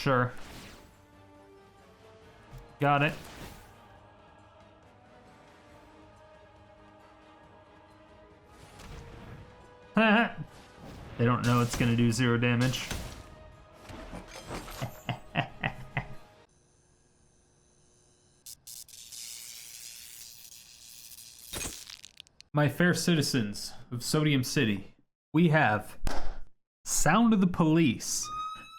Sure. Got it. They don't know it's gonna do 0 damage. My fair citizens of Sodium City, we have Sound of the Police.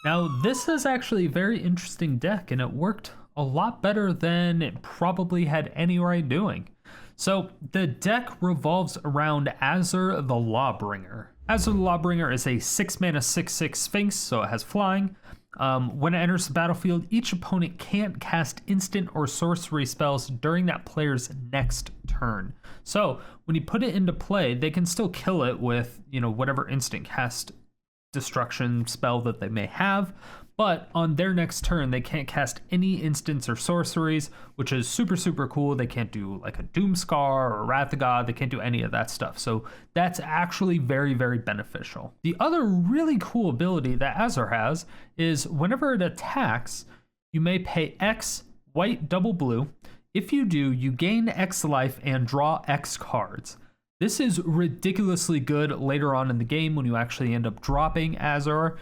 Now, this is actually a very interesting deck, and it worked a lot better than it probably had any right doing. So, the deck revolves around Azor the Lawbringer. Azor the Lawbringer is a 6-mana 6/6 Sphinx, so it has flying. When it enters the battlefield, each opponent can't cast instant or sorcery spells during that player's next turn. So when you put it into play, they can still kill it with, whatever instant cast destruction spell that they may have. But on their next turn, they can't cast any instants or sorceries, which is super, super cool. They can't do like a Doomskar or Wrath of God. They can't do any of that stuff. So that's actually very, very beneficial. The other really cool ability that Azor has is whenever it attacks, you may pay X white double blue. If you do, you gain X life and draw X cards. This is ridiculously good later on in the game when you actually end up dropping Azor.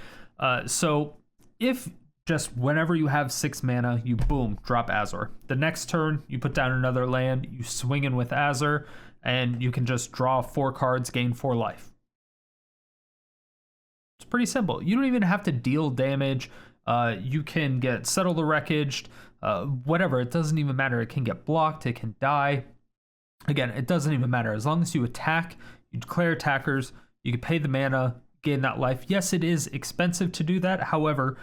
So if just whenever you have 6 mana, you boom, drop Azor. The next turn, you put down another land, you swing in with Azor, and you can just draw 4 cards, gain 4 life. It's pretty simple. You don't even have to deal damage. You can get Settle the Wreckage, whatever. It doesn't even matter. It can get blocked. It can die. Again, it doesn't even matter. As long as you attack, you declare attackers, you can pay the mana, gain that life. Yes, it is expensive to do that. However,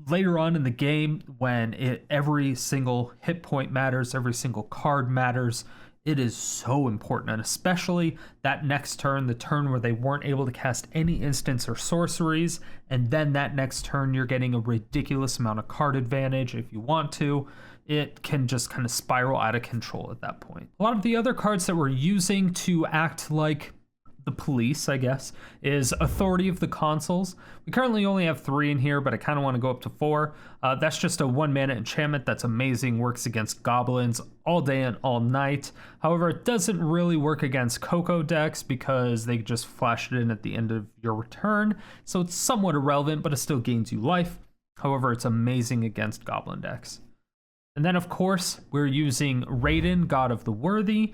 later on in the game, when every single hit point matters, every single card matters, it is so important. And especially that next turn, the turn where they weren't able to cast any instants or sorceries, and then that next turn you're getting a ridiculous amount of card advantage if you want to. It can just kind of spiral out of control at that point. A lot of the other cards that we're using to act like the police, I guess, is Authority of the Consuls. We currently only have 3 in here, but I kind of want to go up to 4. That's just a 1-mana enchantment that's amazing, works against goblins all day and all night. However, it doesn't really work against Coco decks because they just flash it in at the end of your return, so it's somewhat irrelevant, but it still gains you life. However, it's amazing against goblin decks. And then, of course, we're using Reidane, God of the Worthy.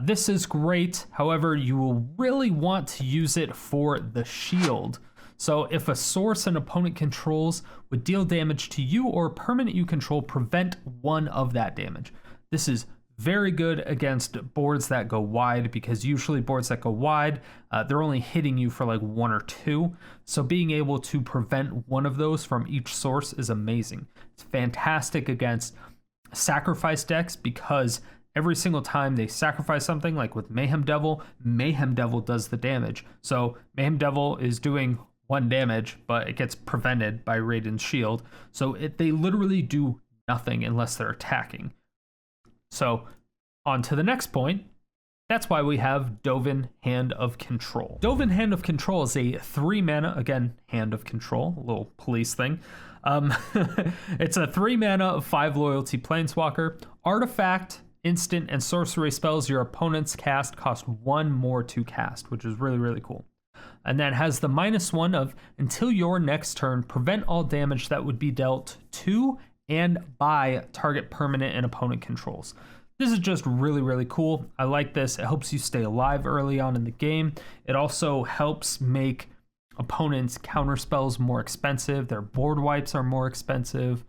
This is great. However, you will really want to use it for the shield. So if a source an opponent controls would deal damage to you or a permanent you control, prevent 1 of that damage. This is very good against boards that go wide, because usually boards that go wide, they're only hitting you for like 1 or 2. So being able to prevent 1 of those from each source is amazing. It's fantastic against sacrifice decks, because every single time they sacrifice something, like with Mayhem Devil does the damage. So Mayhem Devil is doing 1 damage, but it gets prevented by Raiden's shield. So they literally do nothing unless they're attacking. So on to the next point. That's why we have Dovin, Hand of Control. Dovin, Hand of Control is a 3-mana, again, Hand of Control, a little police thing. It's a 3-mana, 5 loyalty planeswalker. Artifact, instant, and sorcery spells your opponents cast cost 1 more to cast, which is really, really cool. And then has the -1 of, until your next turn, prevent all damage that would be dealt to and by target permanent and opponent controls. This is just really, really cool. I like this. It helps you stay alive early on in the game. It also helps make opponents' counter spells more expensive. Their board wipes are more expensive.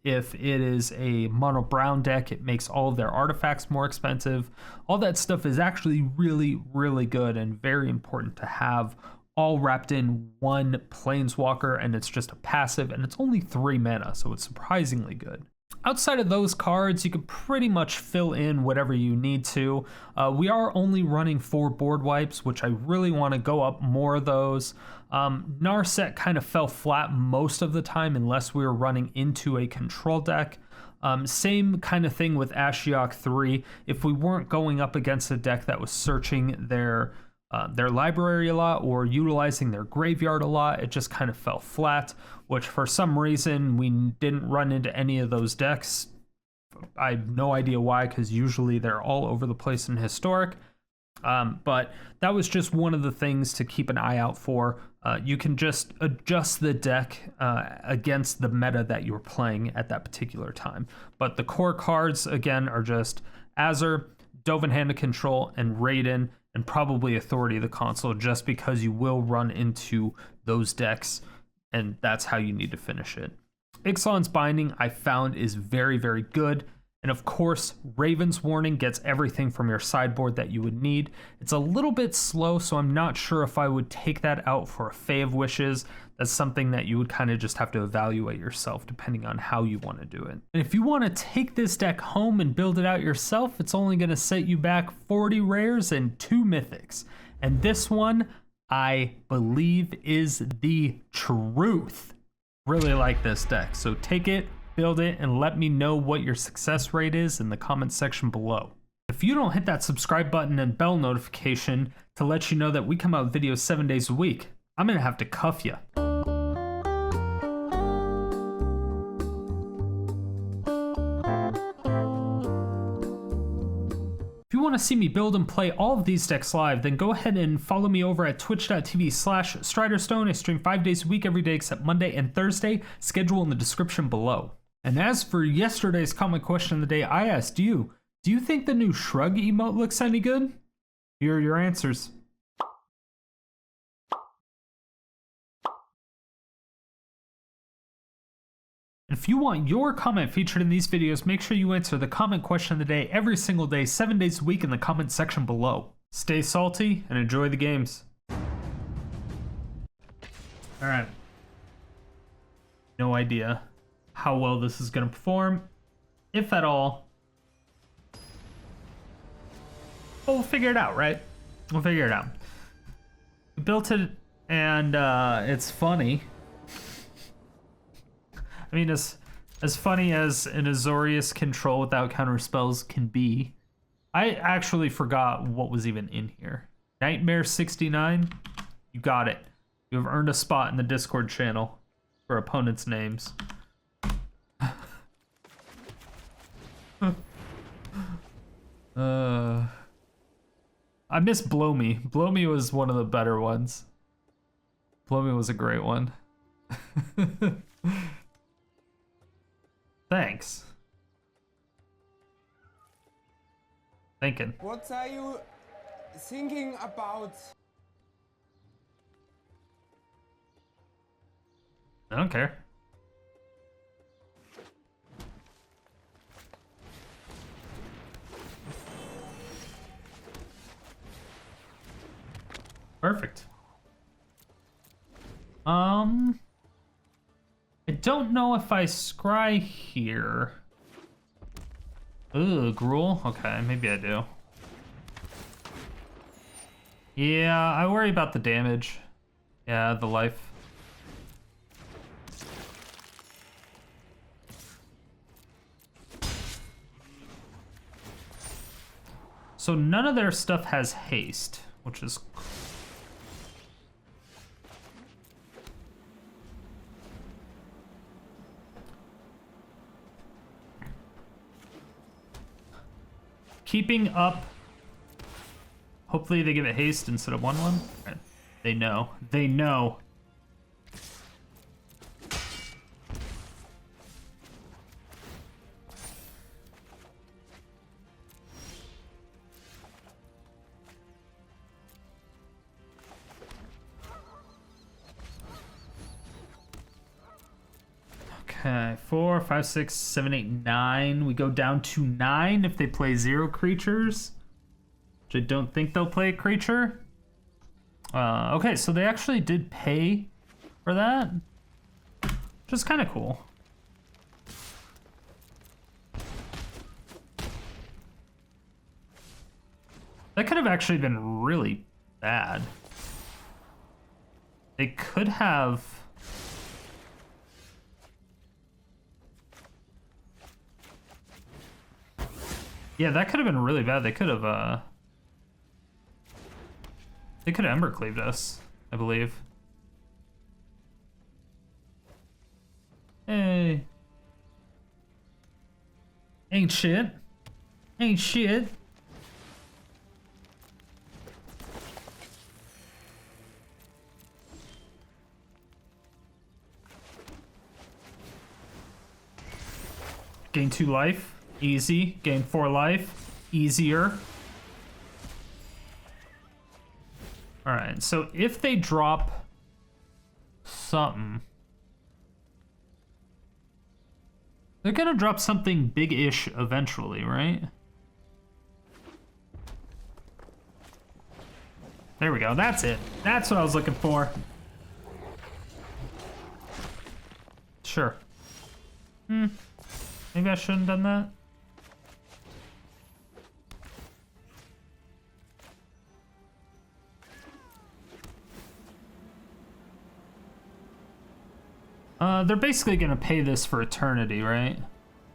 If it is a mono brown deck, it makes all of their artifacts more expensive. All that stuff is actually really, really good and very important to have, all wrapped in 1 planeswalker, and it's just a passive, and it's only 3 mana, so it's surprisingly good. Outside of those cards, you can pretty much fill in whatever you need to. We are only running 4 board wipes, which I really want to go up more of those. Narset kind of fell flat most of the time unless we were running into a control deck. Same kind of thing with Ashiok 3. If we weren't going up against a deck that was searching their their library a lot or utilizing their graveyard a lot. It just kind of fell flat, which for some reason we didn't run into any of those decks. I have no idea why, because usually they're all over the place in Historic. But that was just one of the things to keep an eye out for. You can just adjust the deck against the meta that you're playing at that particular time. But the core cards, again, are just Azor, Dovin Hand of Control, and Reidane, and probably Authority of the Consul, just because you will run into those decks, and that's how you need to finish it. Ixalan's Binding, I found, is very, very good. And of course, Raven's Warning gets everything from your sideboard that you would need. It's a little bit slow, so I'm not sure if I would take that out for a Fae of Wishes. That's something that you would kind of just have to evaluate yourself, depending on how you want to do it. And if you want to take this deck home and build it out yourself, it's only going to set you back 40 rares and 2 mythics. And this one, I believe, is the truth. Really like this deck, so take it, build it, and let me know what your success rate is in the comment section below. If you don't hit that subscribe button and bell notification to let you know that we come out with videos 7 days a week, I'm gonna have to cuff you. If you want to see me build and play all of these decks live, then go ahead and follow me over at twitch.tv/StriderStone. I stream 5 days a week, every day except Monday and Thursday. Schedule in the description below. And as for yesterday's comment question of the day, I asked you, do you think the new shrug emote looks any good? Here are your answers. If you want your comment featured in these videos, make sure you answer the comment question of the day every single day, 7 days a week in the comment section below. Stay salty and enjoy the games. All right. No idea how well this is going to perform, if at all. But we'll figure it out, right? We'll figure it out. We built it, and it's funny. I mean, as funny as an Azorius control without counter spells can be, I actually forgot what was even in here. Nightmare 69, you got it. You have earned a spot in the Discord channel for opponents' names. I miss Blow Me. Blow Me was one of the better ones. Blow Me was a great one. Thanks. Thinking. What are you thinking about? I don't care. Perfect. I don't know if I scry here. Ooh, Gruul? Okay, maybe I do. Yeah, I worry about the damage. Yeah, the life. So none of their stuff has haste, which is cool. Keeping up. Hopefully they give it haste instead of 1/1. Right. They know. They know. Okay, 4, 5, 6, 7, 8, 9. We go down to 9 if they play 0 creatures. Which I don't think they'll play a creature. Okay, so they actually did pay for that. Which is kind of cool. That could have actually been really bad. They could have... Yeah, that could have been really bad. They could have, They could have Embercleaved us, I believe. Hey. Ain't shit. Ain't shit. Gain 2 life. Easy. Gain 4 life. Easier. Alright, so if they drop something, they're gonna drop something big-ish eventually, right? There we go, that's it. That's what I was looking for. Sure. Maybe I shouldn't have done that. They're basically gonna pay this for eternity, right?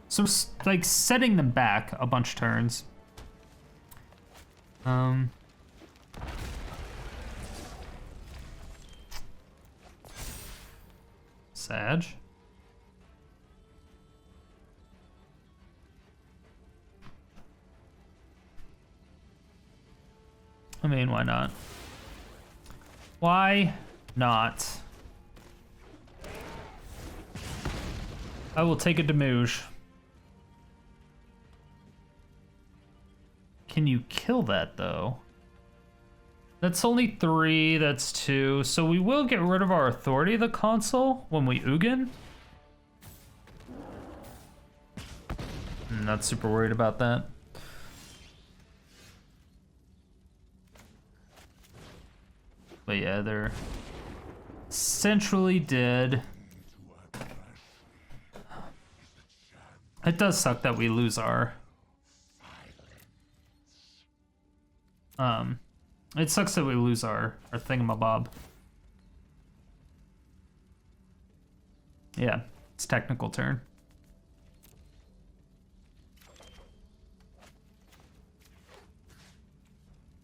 So, like, setting them back a bunch of turns. Sag. I mean, why not? Why not? I will take a Demuge. Can you kill that, though? That's only 3, that's 2. So we will get rid of our Authority of the Consul when we Ugin. I'm not super worried about that. But yeah, they're essentially dead. It does suck that we lose our... It sucks that we lose our thingamabob. Yeah, it's technical turn.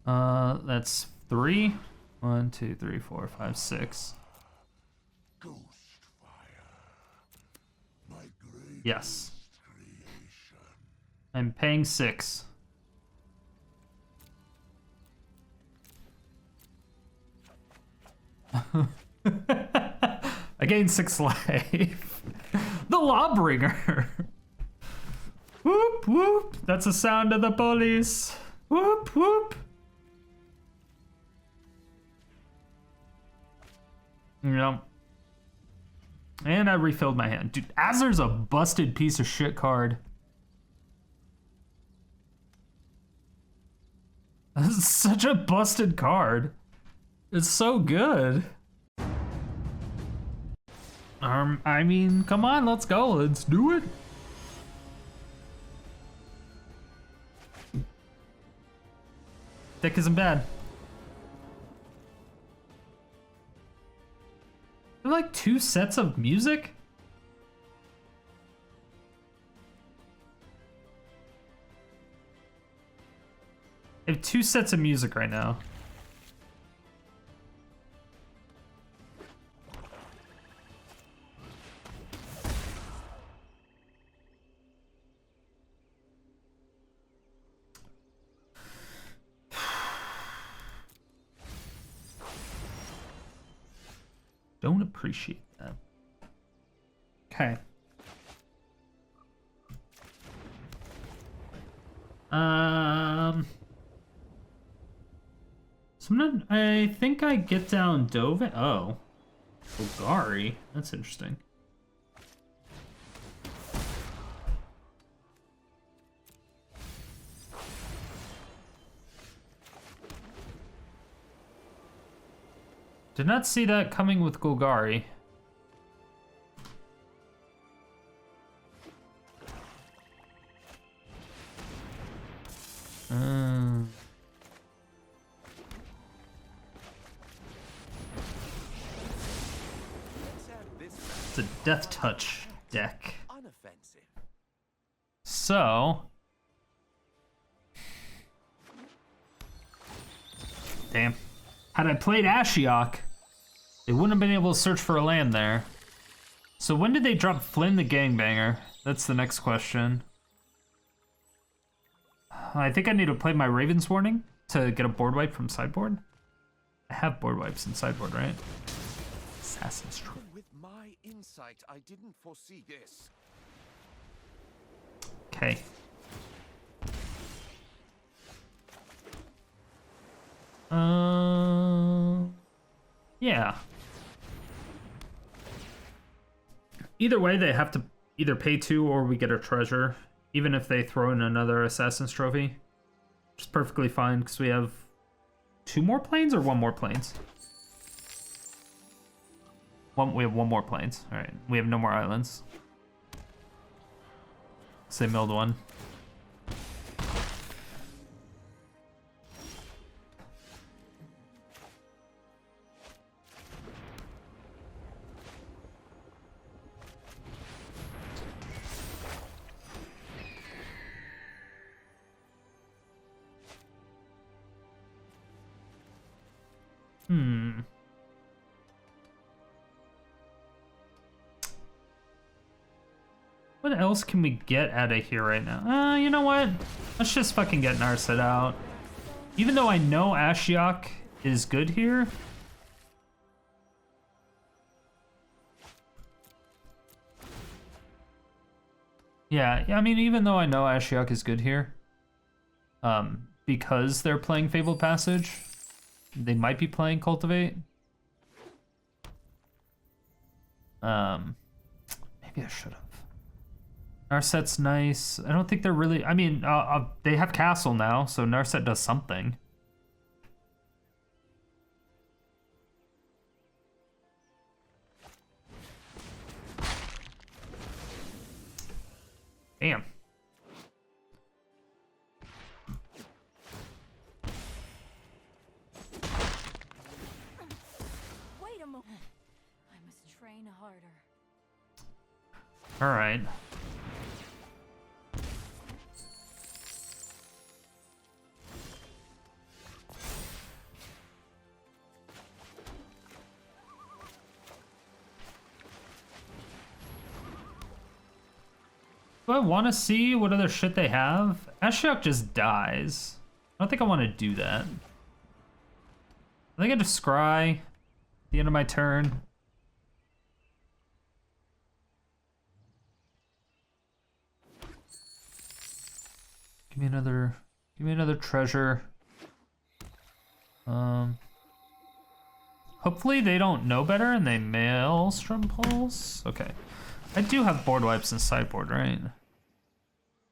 That's 3. 1, 2, 3, 4, 5, 6. Yes. I'm paying 6. I gained 6 life. The Lawbringer. Whoop, whoop. That's the sound of the police. Whoop, whoop. Yep. And I refilled my hand. Dude, Azor's a busted piece of shit card. This is such a busted card. It's so good. I mean, come on, let's go. Let's do it. Deck isn't bad. There are like 2 sets of music? I have 2 sets of music right now. Don't appreciate that. Okay. I think I get down Dovin. Oh. Golgari. That's interesting. Did not see that coming with Golgari. It's a Death Touch deck. So... Damn. Had I played Ashiok, they wouldn't have been able to search for a land there. So when did they drop Flynn the Gangbanger? That's the next question. I think I need to play my Raven's Warning to get a board wipe from sideboard. I have board wipes in sideboard, right? Assassin's Trophy. With my insight, I didn't foresee this. Okay. Yeah. Either way, they have to either pay 2 or we get a treasure, even if they throw in another Assassin's Trophy. Which is perfectly fine, because we have 2 more planes or 1 more planes? We have 1 more planes. Alright, we have no more islands. Say milled 1. What else can we get out of here right now? You know what? Let's just fucking get Narset out. Even though I know Ashiok is good here. Yeah, I mean, even though I know Ashiok is good here, because they're playing Fabled Passage, they might be playing Cultivate. Maybe I should have. Narset's nice. I don't think they're really... I mean, they have Castle now, so Narset does something. Damn. Wait a moment. I must train harder. All right. Do I want to see what other shit they have? Ashiok just dies. I don't think I want to do that. I think I just scry at the end of my turn. Give me another treasure. Hopefully they don't know better and they Maelstrom Pulse. Okay. I do have board wipes in sideboard, right?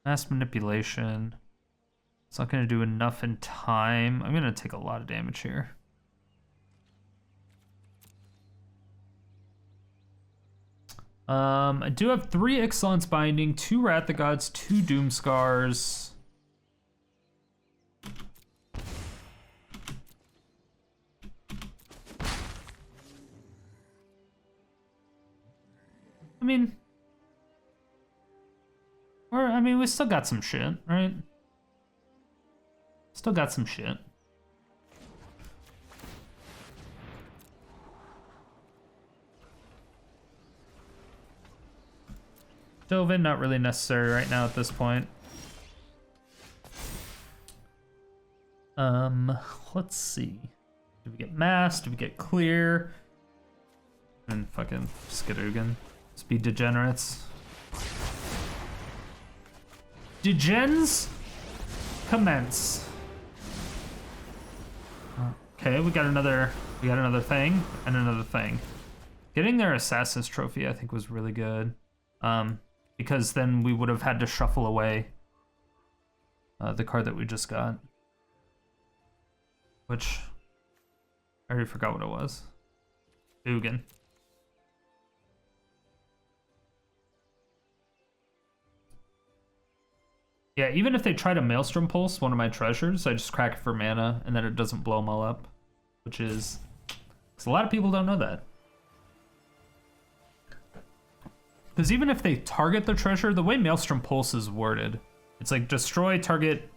Mass manipulation. It's not gonna do enough in time. I'm gonna take a lot of damage here. I do have 3 Ixalan's Binding, 2 Wrath the Gods, 2 Doomskars. I mean, we still got some shit, right? Still got some shit. Dovin, not really necessary right now at this point. Let's see. Did we get mass? Did we get clear? And fucking Ugin. Speed degenerates. Degens commence. Okay, we got another thing and another thing. Getting their Assassin's Trophy, I think, was really good. Because then we would have had to shuffle away the card that we just got. Which I already forgot what it was. Ugin. Yeah, even if they try to Maelstrom Pulse one of my treasures, I just crack it for mana, and then it doesn't blow them all up. Which is... because a lot of people don't know that. Because even if they target the treasure, the way Maelstrom Pulse is worded, it's like destroy target,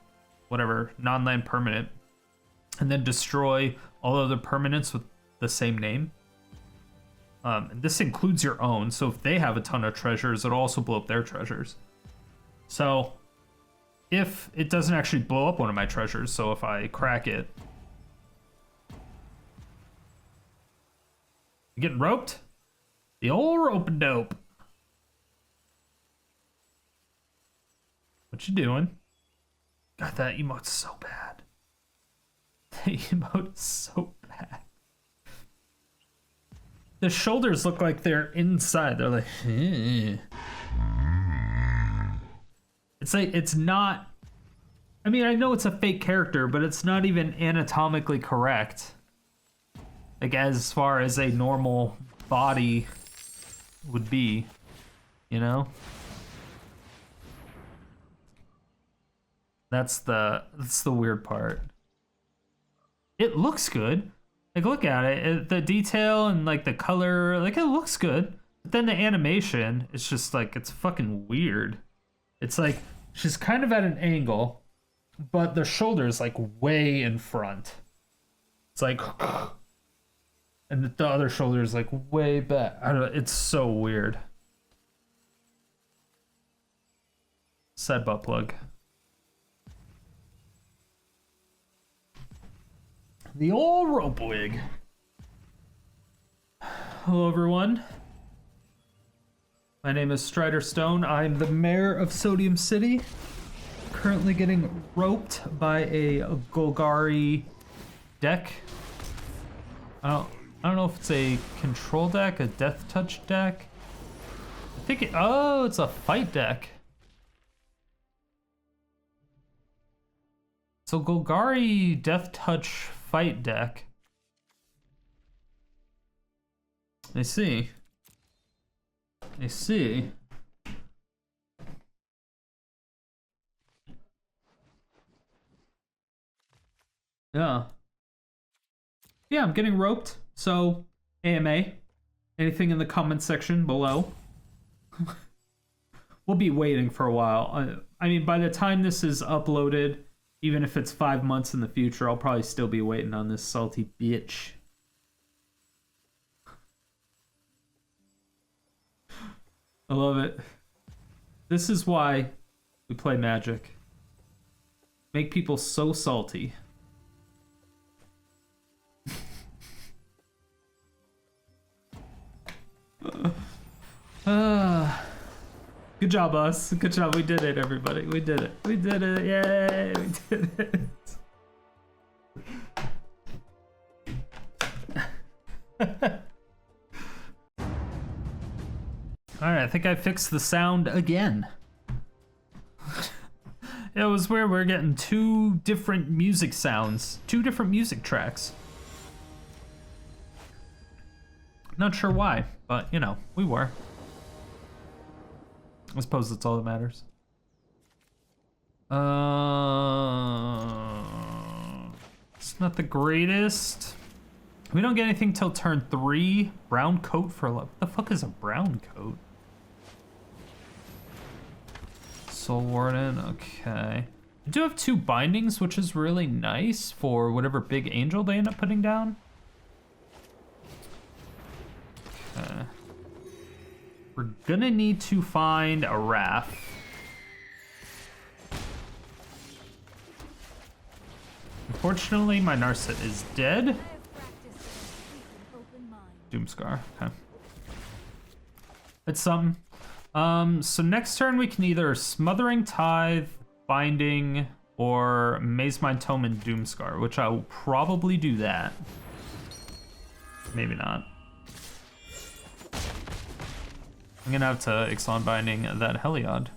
whatever, non-land permanent, and then destroy all other permanents with the same name. And this includes your own, so if they have a ton of treasures, it'll also blow up their treasures. So if it doesn't actually blow up one of my treasures, so if I crack it... You getting roped? The old rope-a-dope. What you doing? God, that emote's so bad. The emote is so bad. The shoulders look like they're inside. They're like, It's like, it's not... I mean, I know it's a fake character, but it's not even anatomically correct. Like, as far as a normal body would be, you know? That's the weird part. It looks good. Like, look at it. The detail and, like, the color, like, it looks good. But then the animation, it's just, like, it's fucking weird. It's like, she's kind of at an angle, but the shoulder's, like, way in front. It's like... And the other shoulder is like way back. I don't know. It's so weird. Sad butt plug. The old rope wig. Hello, everyone. My name is Strider Stone. I'm the mayor of Sodium City. Currently getting roped by a Golgari deck. I don't know if it's a control deck, a death touch deck. I think it's a fight deck. So Golgari death touch fight deck. I see. Yeah. Yeah, I'm getting roped. So, AMA, anything in the comment section below? We'll be waiting for a while. I mean, by the time this is uploaded, even if it's 5 months in the future, I'll probably still be waiting on this salty bitch. I love it. This is why we play Magic. Make people so salty. Good job, us. Good job. We did it, everybody. We did it. We did it. Yay. We did it. Alright, I think I fixed the sound again. It was where we're getting two different music sounds. Two different music tracks. Not sure why, but, you know, we were. I suppose that's all that matters. It's not the greatest. We don't get anything till turn 3. Brown coat for what the fuck is a brown coat? Soul Warden, okay. I do have 2 bindings, which is really nice for whatever big angel they end up putting down. Okay. We're gonna need to find a Wrath. Unfortunately, my Narset is dead. Doomskar, okay. It's something. So next turn we can either Smothering Tithe, Binding, or Mazemind Tome and Doomskar, which I will probably do that. Maybe not. I'm gonna have to Ixalan Binding that Heliod.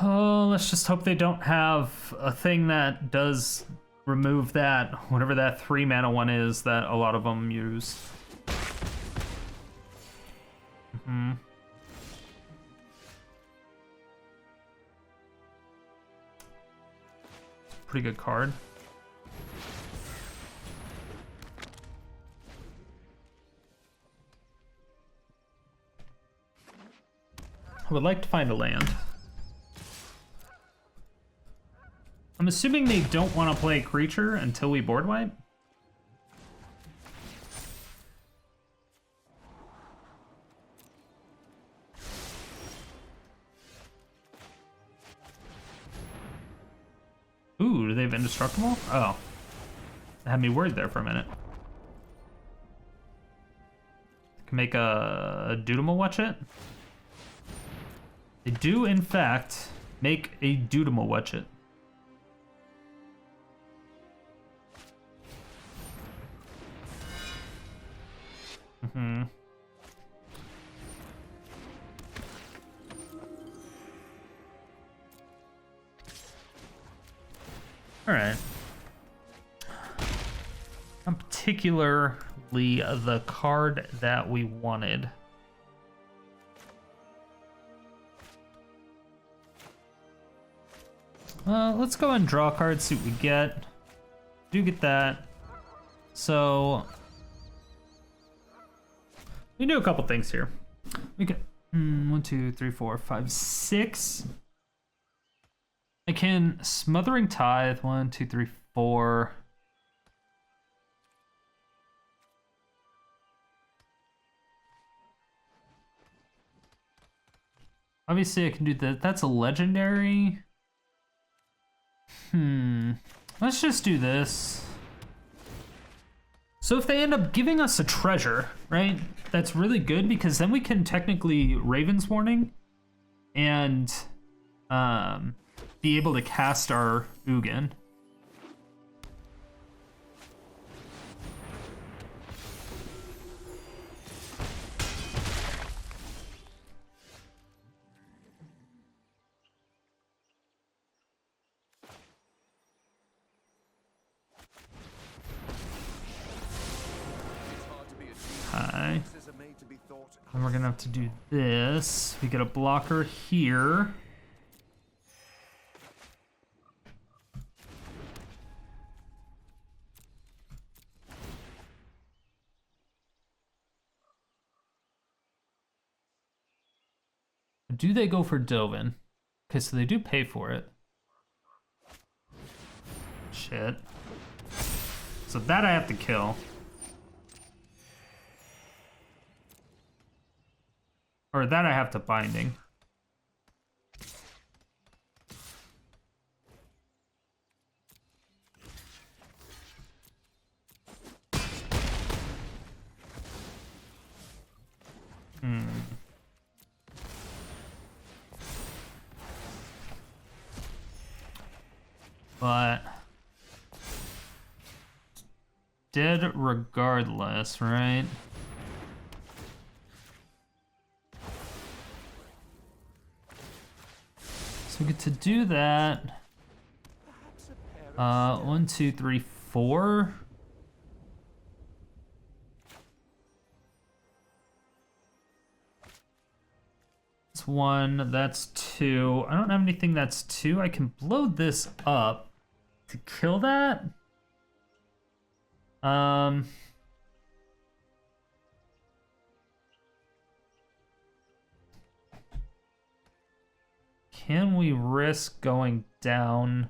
Oh, let's just hope they don't have a thing that does remove that, whatever that 3 mana one is that a lot of them use. Pretty good card. I would like to find a land. I'm assuming they don't want to play a creature until we board wipe. Ooh, do they have indestructible? Oh. That had me worried there for a minute. Can make a Dudamal Watch It. They do, in fact, make a Dudamal Watch It. Mm-hmm. All right. Not particularly the card that we wanted. Let's go and draw a card, see what we get. Do get that. So we do a couple things here. We get 1, 2, 3, 4, 5, 6. I can Smothering Tithe, 1, 2, 3, 4. Obviously I can do that. That's a legendary. Let's just do this. So if they end up giving us a treasure, right? That's really good because then we can technically Raven's Warning and be able to cast our Ugin. Hi. And we're gonna have to do this. We get a blocker here. Do they go for Dovin? Okay, so they do pay for it. Shit. So that I have to kill. Or that I have to binding. But dead regardless, right? So we get to do that. 1, 2, 3, 4. That's 1, that's 2. I don't have anything that's 2. I can blow this up to kill that. Can we risk going down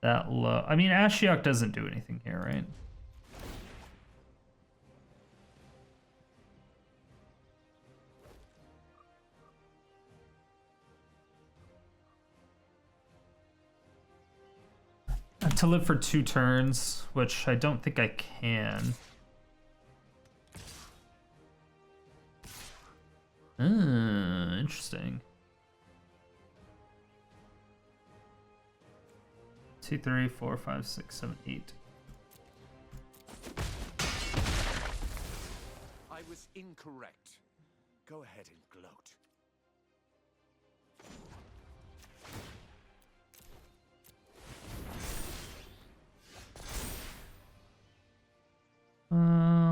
that low? I mean, Ashiok doesn't do anything here, right? To live for 2 turns, which I don't think I can. Interesting. 2, 3, 4, 5, 6, 7, 8. I was incorrect. Go ahead and gloat.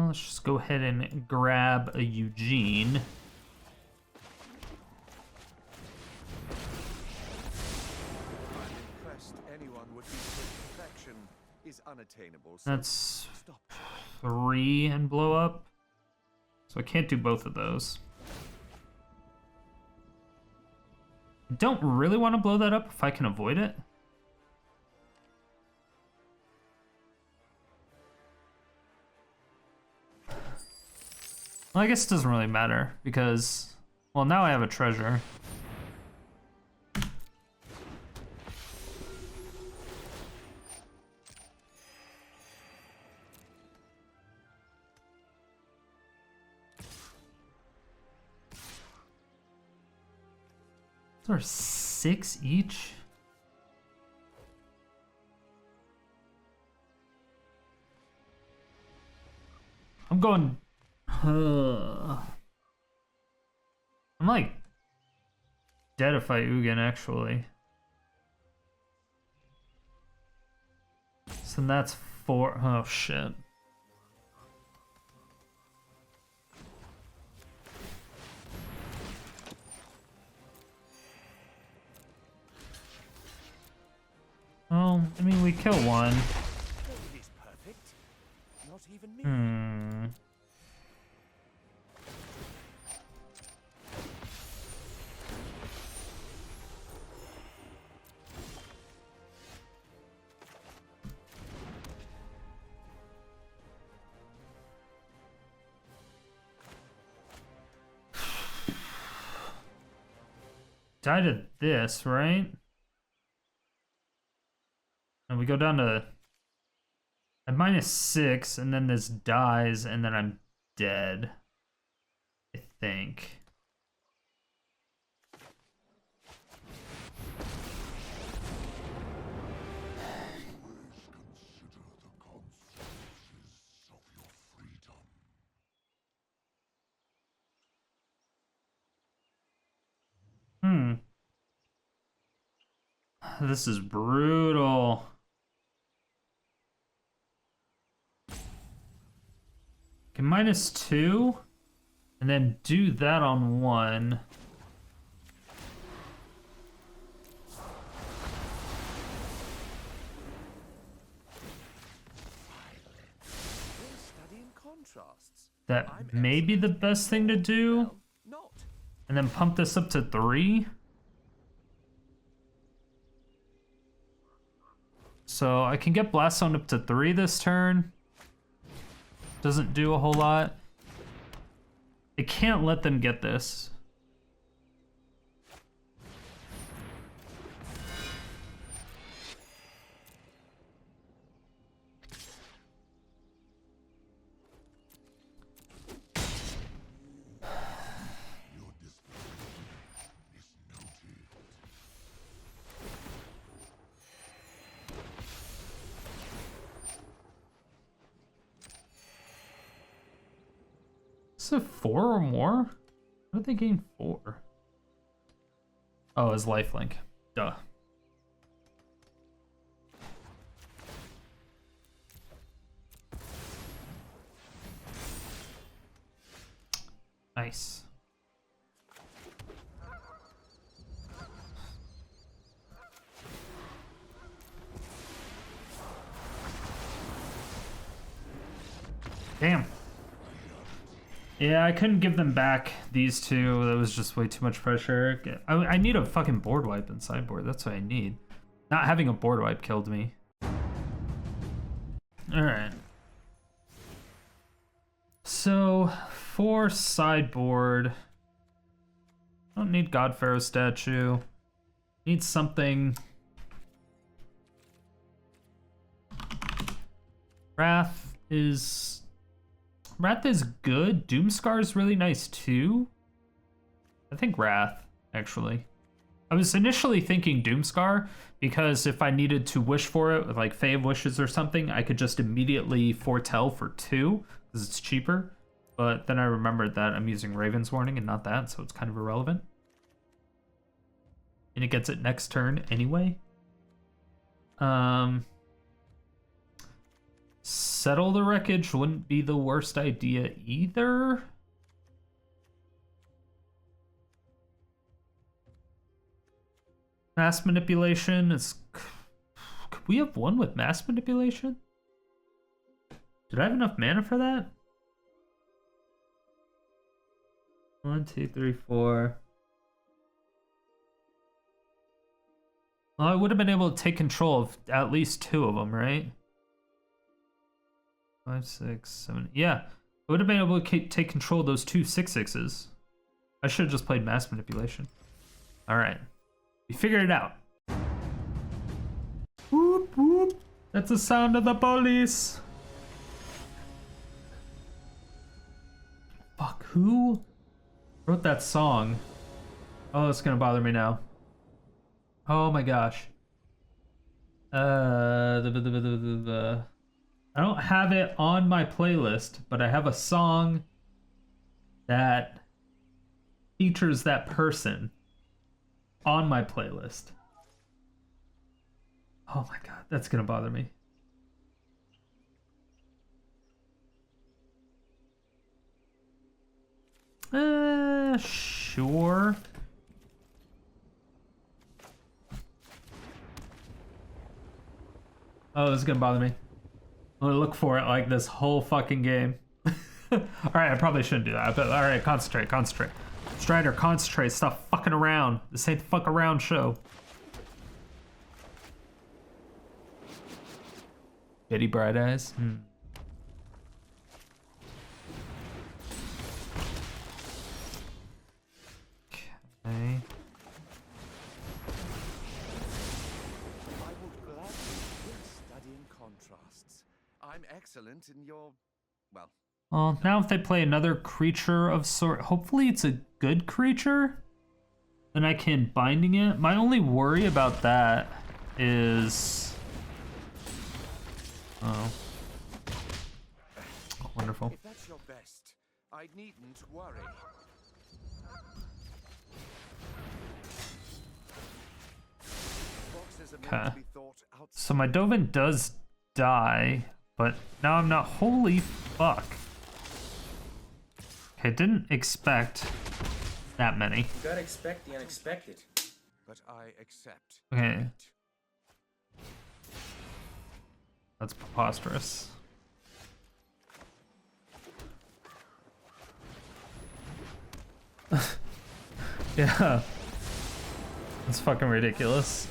Let's just go ahead and grab a Eugene. That's 3 and blow up. So I can't do both of those. Don't really want to blow that up if I can avoid it. Well, I guess it doesn't really matter because, well, now I have a treasure. Those are 6 each. I'm going. I'm like dead if I Ugin actually. So that's 4. Oh shit. Well, I mean, we kill one. Nobody's perfect. Not even me. Die to this, right? And we go down to at -6, and then this dies, and then I'm dead. I think. This is brutal. Okay, -2, and then do that on 1. Studying contrasts. That may be the best thing to do. Well, not. And then pump this up to 3. So I can get Blast Zone up to 3 this turn. Doesn't do a whole lot. I can't let them get this. Is it 4 or more? How did they gain 4? Oh, his lifelink. Duh. Nice. Damn. Yeah, I couldn't give them back these two. That was just way too much pressure. I need a fucking board wipe in sideboard. That's what I need. Not having a board wipe killed me. Alright. So, for sideboard, I don't need God Pharaoh statue. Need something. Wrath is good. Doomskar is really nice too. I think Wrath, actually. I was initially thinking Doomskar because if I needed to wish for it with like Fae of Wishes or something, I could just immediately foretell for 2 because it's cheaper. But then I remembered that I'm using Raven's Warning and not that, so it's kind of irrelevant. And it gets it next turn anyway. Settle the Wreckage wouldn't be the worst idea either. Mass Manipulation is... Could we have one with Mass Manipulation? Did I have enough mana for that? 1, 2, 3, 4. Well, I would have been able to take control of at least 2 of them, right? 5, 6, 7. Yeah, I would have been able to take control of those 2 6/6s. I should have just played mass manipulation. All right, we figured it out. Whoop whoop. That's the sound of the police. Fuck, who wrote that song? Oh, it's gonna bother me now. Oh my gosh. I don't have it on my playlist, but I have a song that features that person on my playlist. Oh my god, that's gonna bother me. Sure. Oh, this is gonna bother me. I'm gonna look for it like this whole fucking game. Alright, I probably shouldn't do that, but alright, concentrate. Strider, concentrate, stop fucking around. This ain't the fuck around show. Betty Bright Eyes? Okay. I'm excellent in your, well. Well, now if they play another creature of sort, hopefully it's a good creature, then I can binding it. My only worry about that is, oh, wonderful. If that's your best, I needn't worry. Okay. So my Dovin does die. But now I'm not. Holy fuck. Okay, didn't expect that many. You gotta expect the unexpected. But I accept. Okay. That's preposterous. Yeah. That's fucking ridiculous.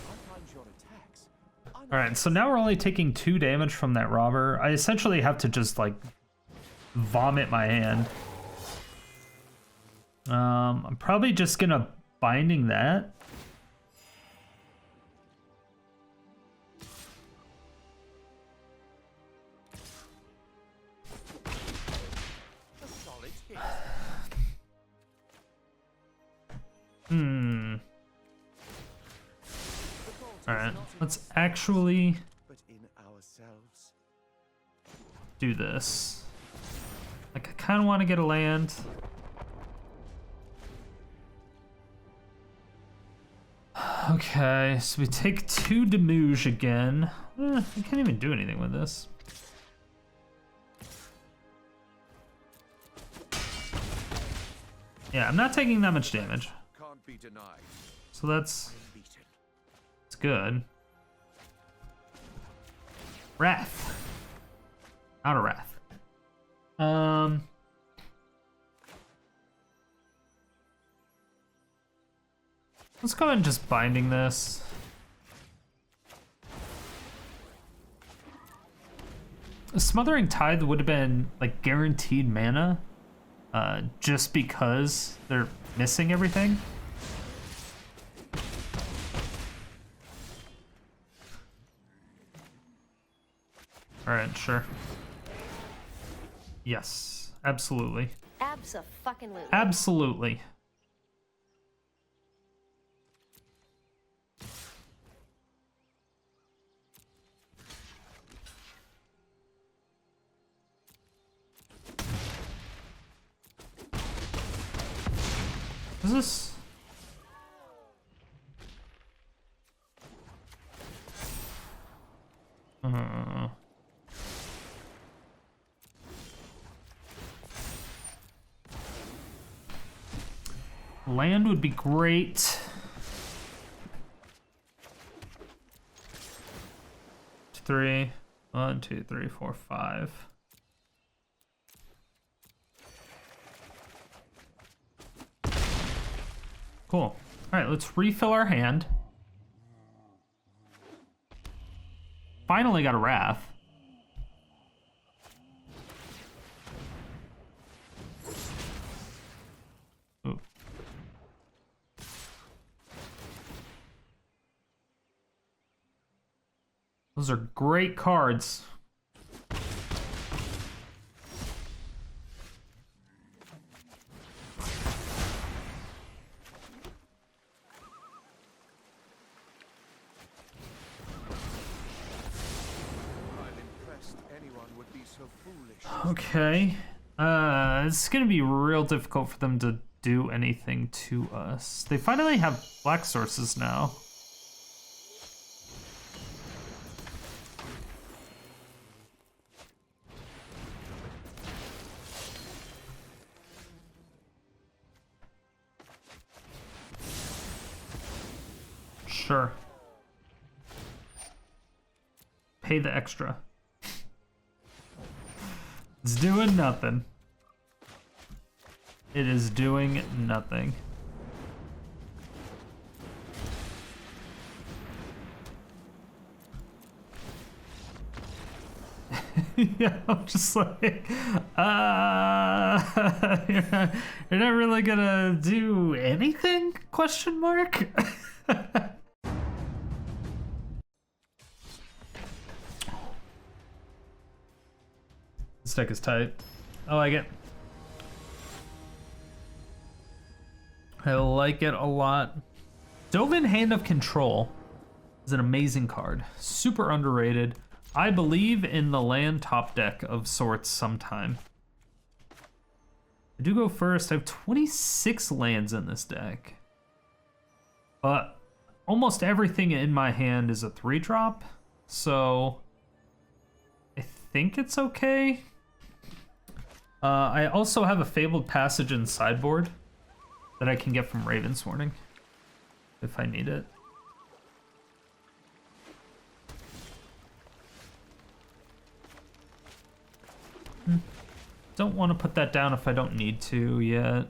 Alright, so now we're only taking 2 damage from that robber. I essentially have to just, like, vomit my hand. I'm probably just gonna binding that. Alright, let's actually do this. Like, I kind of want to get a land. Okay, so we take 2 Demuge again. I can't even do anything with this. Yeah, I'm not taking that much damage. Can't be denied. So that's good. Wrath. Out of Wrath. Let's go ahead and just binding this. A Smothering Tithe would have been like guaranteed mana, just because they're missing everything. Alright, sure. Yes, absolutely. Abso-fucking-lutely. Absolutely. Is this? Land would be great. 3, 1, 2, 3, 4, 5. Cool. All right, let's refill our hand. finally got a Wrath. Ooh. Those are great cards. Okay. It's gonna be real difficult for them to do anything to us. They finally have black sources now. Sure. Pay the extra. It's doing nothing. It is doing nothing. Yeah, I'm just like, you're not really gonna do anything? Question mark. This deck is tight. I like it. I like it a lot. Dovin, Hand of Control is an amazing card. Super underrated. I believe in the land top deck of sorts sometime. I do go first. I have 26 lands in this deck. But almost everything in my hand is a 3-drop. So I think it's okay. I also have a Fabled Passage in Sideboard that I can get from Ravenswarning if I need it. Don't want to put that down if I don't need to yet.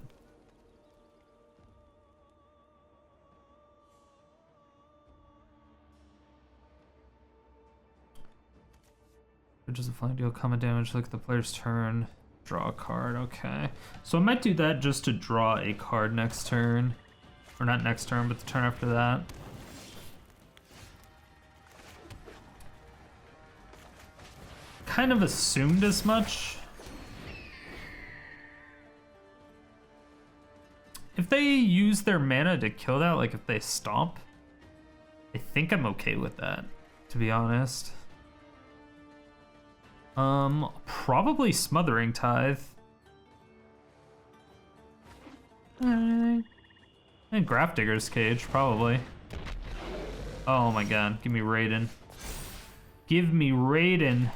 Just a flying deal, combat damage, look at the player's turn. Draw a card, okay. So I might do that just to draw a card next turn. Or not next turn, but the turn after that. Kind of assumed as much. If they use their mana to kill that, like if they stomp, I think I'm okay with that, to be honest. Probably Smothering Tithe. And Grafdigger's Cage, probably. Oh my god, give me Reidane. Give me Reidane.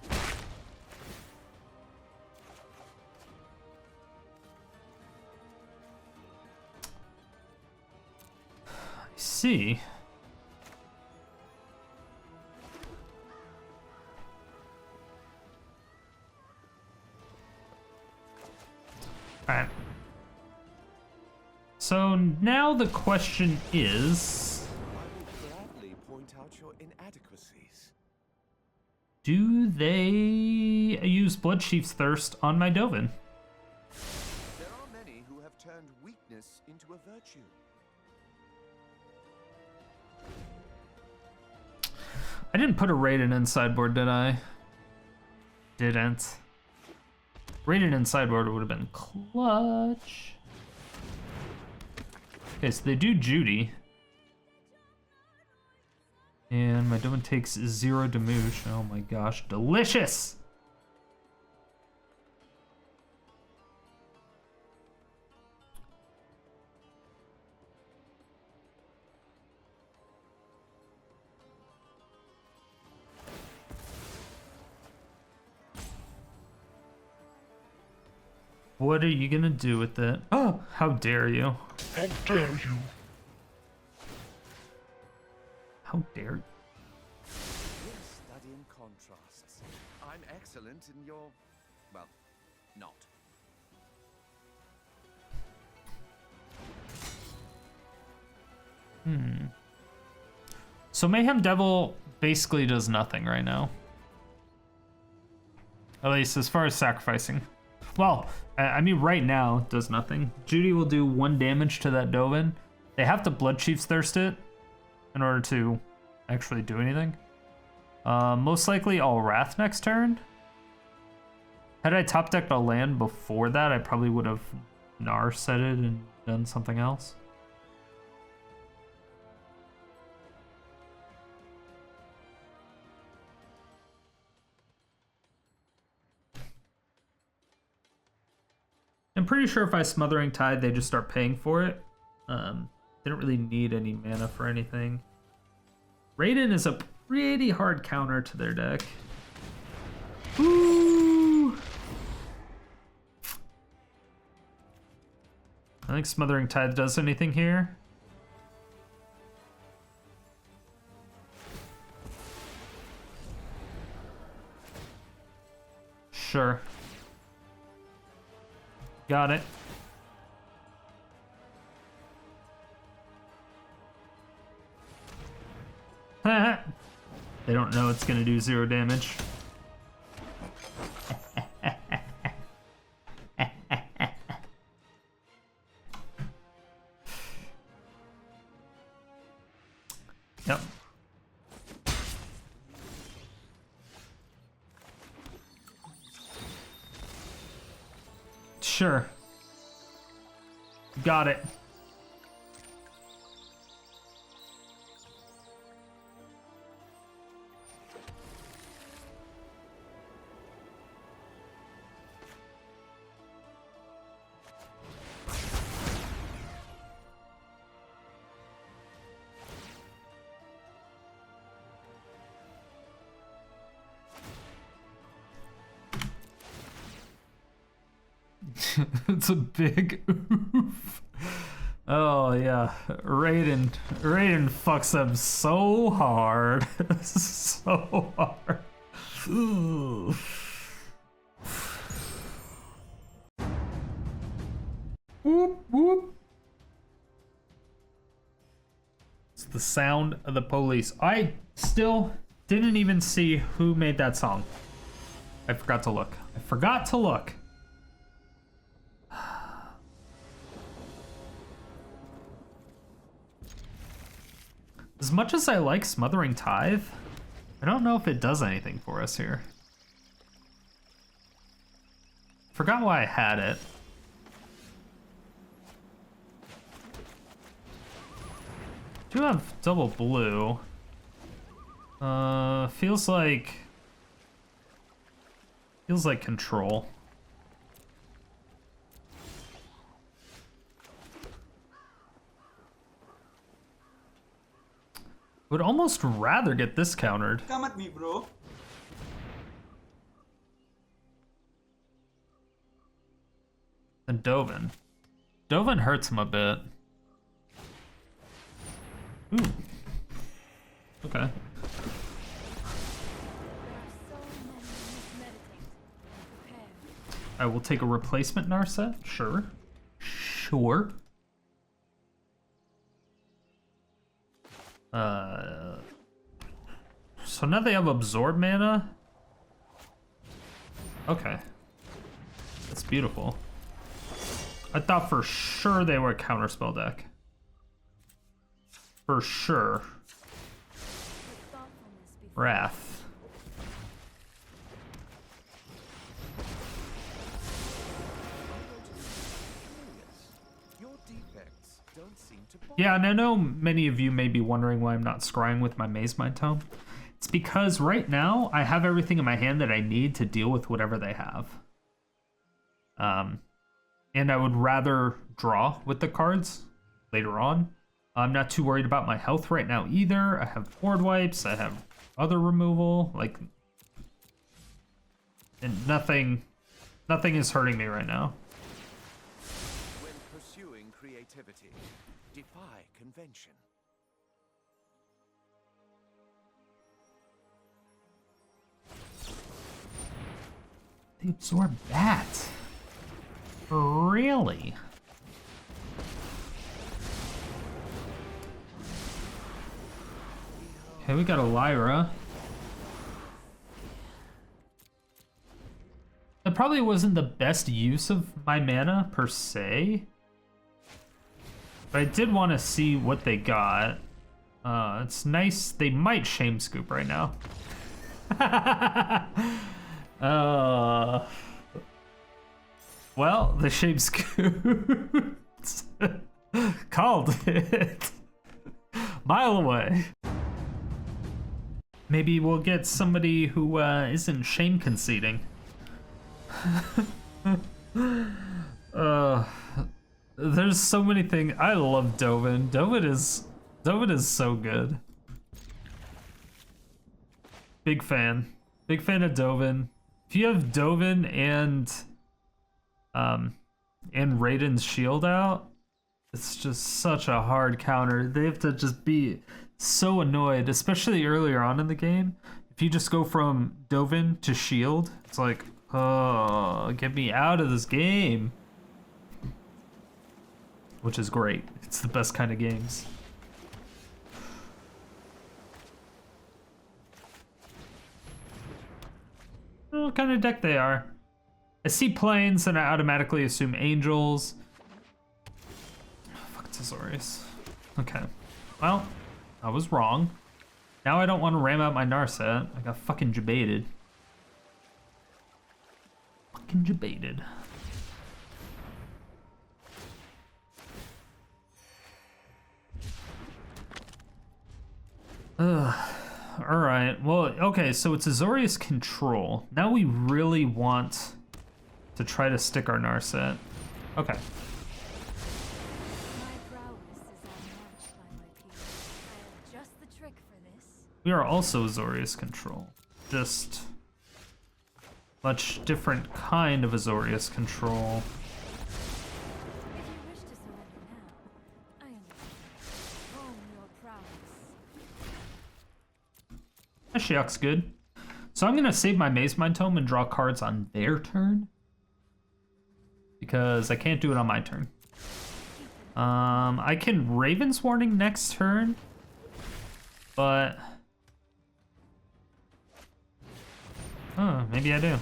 I see. Alright. So now the question is, I will gladly point out your inadequacies. do they use Bloodchief's Thirst on my Dovin? There are many who have turned weakness into a virtue. I didn't put a Reidane in sideboard, did I? Didn't. Reidane in sideboard would have been clutch. Okay, so they do Judy. And my Dovin takes 0 damage. Oh my gosh, delicious! What are you gonna do with it? Oh, how dare you? How dare you? How dare you? We're studying contrasts. I'm excellent in your... well, not. So Mayhem Devil basically does nothing right now. At least as far as sacrificing. Well, I mean right now does nothing. Judy will do 1 damage to that Dovin. They have to Blood Chief's Thirst it in order to actually do anything. Most likely I'll Wrath next turn. Had I top decked a land before that, I probably would have Narsetted and done something else. I'm pretty sure if I Smothering Tithe, they just start paying for it. They don't really need any mana for anything. Reidane is a pretty hard counter to their deck. Ooh. I think Smothering Tithe does anything here. Sure. Got it. They don't know it's gonna do 0 damage. Yep. Sure. Got it. It's a big oof. Oh yeah, Reidane fucks them so hard, so hard. Ooh. Whoop whoop. It's the sound of the police. I still didn't even see who made that song. I forgot to look. As much as I like Smothering Tithe, I don't know if it does anything for us here. Forgot why I had it. Do have double blue. Feels like control. Would almost rather get this countered. Come at me, bro. Than Dovin. Dovin hurts him a bit. Ooh. Okay. I will take a replacement Narset. Sure. Sure. So now they have absorb mana. Okay. That's beautiful. I thought for sure they were a counterspell deck. For sure. Wrath. Yeah, and I know many of you may be wondering why I'm not scrying with my Mazemind Tome. It's because right now I have everything in my hand that I need to deal with whatever they have. And I would rather draw with the cards later on. I'm not too worried about my health right now either. I have board wipes, I have other removal, like, and nothing is hurting me right now. When pursuing creativity, defy convention. They absorb that. Really? Okay, we got a Lyra. That probably wasn't the best use of my mana, per se. But I did want to see what they got. It's nice. They might Shame Scoop right now. Well, the Shame Scoop. Called it. Mile away. Maybe we'll get somebody who isn't shame conceding. There's so many things. I love Dovin. Dovin is so good. Big fan. Big fan of Dovin. If you have Dovin and Raiden's shield out, it's just such a hard counter. They have to just be so annoyed, especially earlier on in the game. If you just go from Dovin to shield, it's like, oh, get me out of this game. Which is great. It's the best kind of games. What kind of deck they are? I see planes and I automatically assume angels. Oh, fuck, it's Azorius. Okay. Well, I was wrong. Now I don't want to ram out my Narset. I got fucking jebaited. Fucking jebaited. Alright, well, okay, so it's Azorius control. Now we really want to try to stick our Narset. Okay. We are also Azorius control. Just much different kind of Azorius control. Ashiok's good. So I'm gonna save my Mazemind Tome and draw cards on their turn. Because I can't do it on my turn. I can Raven's Warning next turn. But... oh, maybe I do.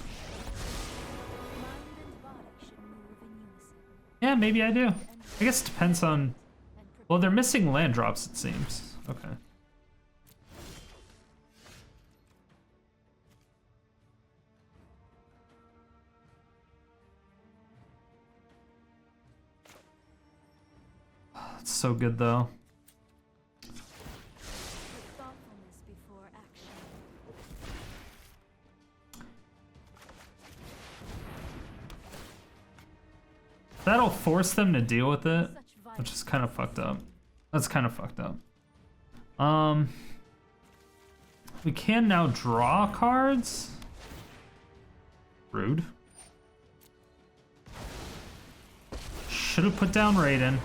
Yeah, maybe I do. I guess it depends on... well, they're missing land drops, it seems. Okay. It's so good, though. That'll force them to deal with it, which is kind of fucked up. That's kind of fucked up. We can now draw cards. Rude. Should have put down Reidane.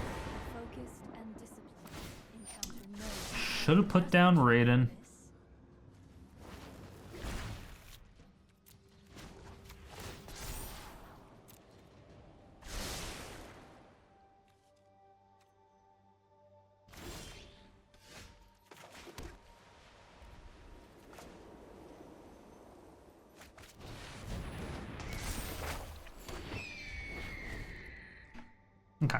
Should have put down Reidane. Okay,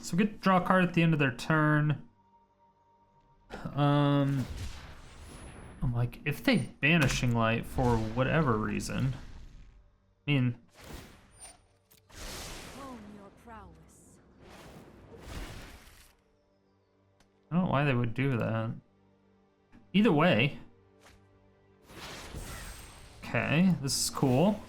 so we get to draw a card at the end of their turn. I'm like, if they Banishing Light for whatever reason, I mean, I don't know why they would do that. Either way. Okay, this is cool.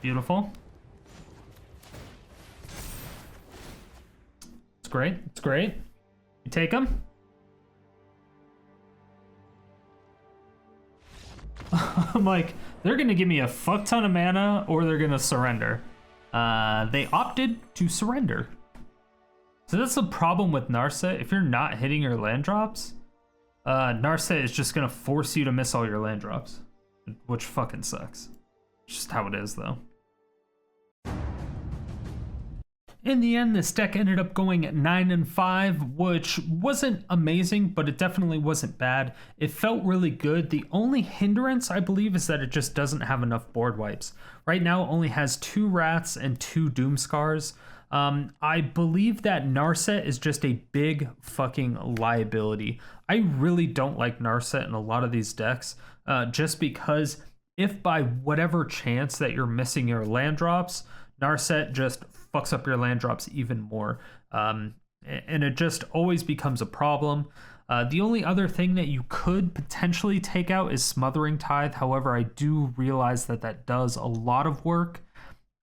Beautiful. It's great. It's great. You take them. I'm like, they're going to give me a fuck ton of mana or they're going to surrender. They opted to surrender. So that's the problem with Narset. If you're not hitting your land drops, Narset is just going to force you to miss all your land drops. which fucking sucks. Just how it is, though. In the end, this deck ended up going 9-5, which wasn't amazing, but it definitely wasn't bad. It felt really good. The only hindrance, I believe, is that it just doesn't have enough board wipes. Right now, it only has 2 Rats and 2 Doomskars. I believe that Narset is just a big fucking liability. I really don't like Narset in a lot of these decks, just because if by whatever chance that you're missing your land drops, Narset just fucks up your land drops even more. And it just always becomes a problem. The only other thing that you could potentially take out is Smothering Tithe. However, I do realize that that does a lot of work.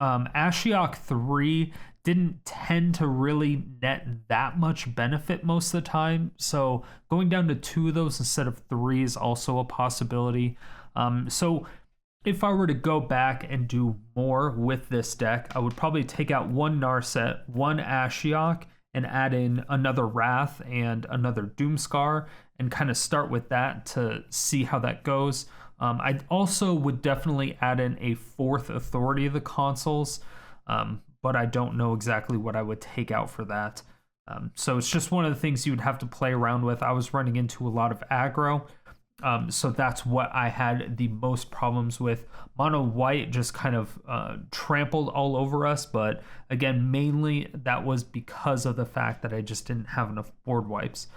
Ashiok 3 didn't tend to really net that much benefit most of the time. So going down to 2 of those instead of 3 is also a possibility. So if I were to go back and do more with this deck, I would probably take out 1 Narset, 1 Ashiok, and add in another Wrath and another Doomskar, and kind of start with that to see how that goes. I also would definitely add in a 4th Authority of the Consuls, but I don't know exactly what I would take out for that. So it's just one of the things you would have to play around with. I was running into a lot of aggro, so that's what I had the most problems with. Mono white just kind of trampled all over us, but again, mainly that was because of the fact that I just didn't have enough board wipes.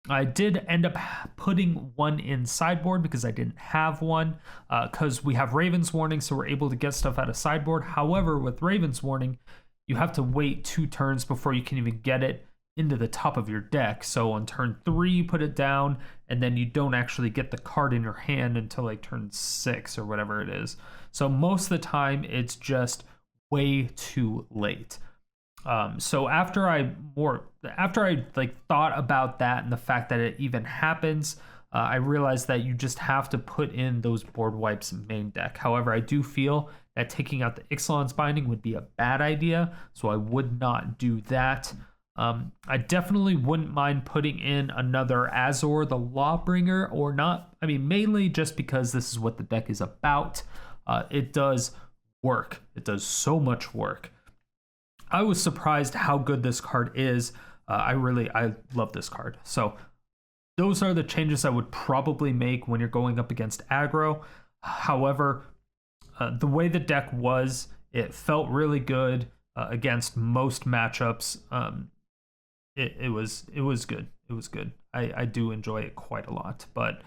I did end up putting 1 in sideboard because I didn't have one, because we have Raven's Warning, so we're able to get stuff out of sideboard. However, with Raven's Warning, you have to wait 2 turns before you can even get it into the top of your deck. So on turn 3, you put it down, and then you don't actually get the card in your hand until like turn 6 or whatever it is. So most of the time, it's just way too late. So after I like thought about that and the fact that it even happens, I realized that you just have to put in those board wipes in main deck. However, I do feel that taking out the Ixalan's Binding would be a bad idea, so I would not do that. I definitely wouldn't mind putting in another Azor, the Lawbringer, or not. I mean, mainly just because this is what the deck is about. It does work. It does so much work. I was surprised how good this card is. I love this card. So those are the changes I would probably make when you're going up against aggro. However, the way the deck was, it felt really good against most matchups. It was good. It was good. I do enjoy it quite a lot. But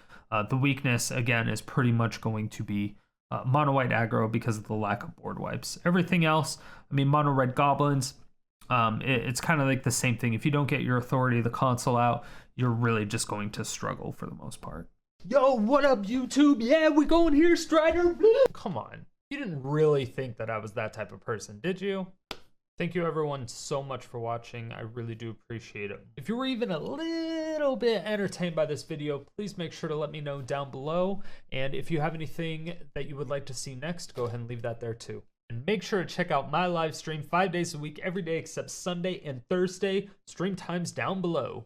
the weakness, again, is pretty much going to be mono white aggro because of the lack of board wipes. Everything else, I mean, mono red goblins, it's kind of like the same thing. If you don't get your Authority of the Consul out, you're really just going to struggle for the most part. Yo, what up, YouTube? Yeah, we going here, Strider. Come on. You didn't really think that I was that type of person, did you? Thank you everyone so much for watching. I really do appreciate it. If you were even a little bit entertained by this video, please make sure to let me know down below. And if you have anything that you would like to see next, go ahead and leave that there too. And make sure to check out my live stream 5 days a week, every day except Sunday and Thursday. Stream times down below.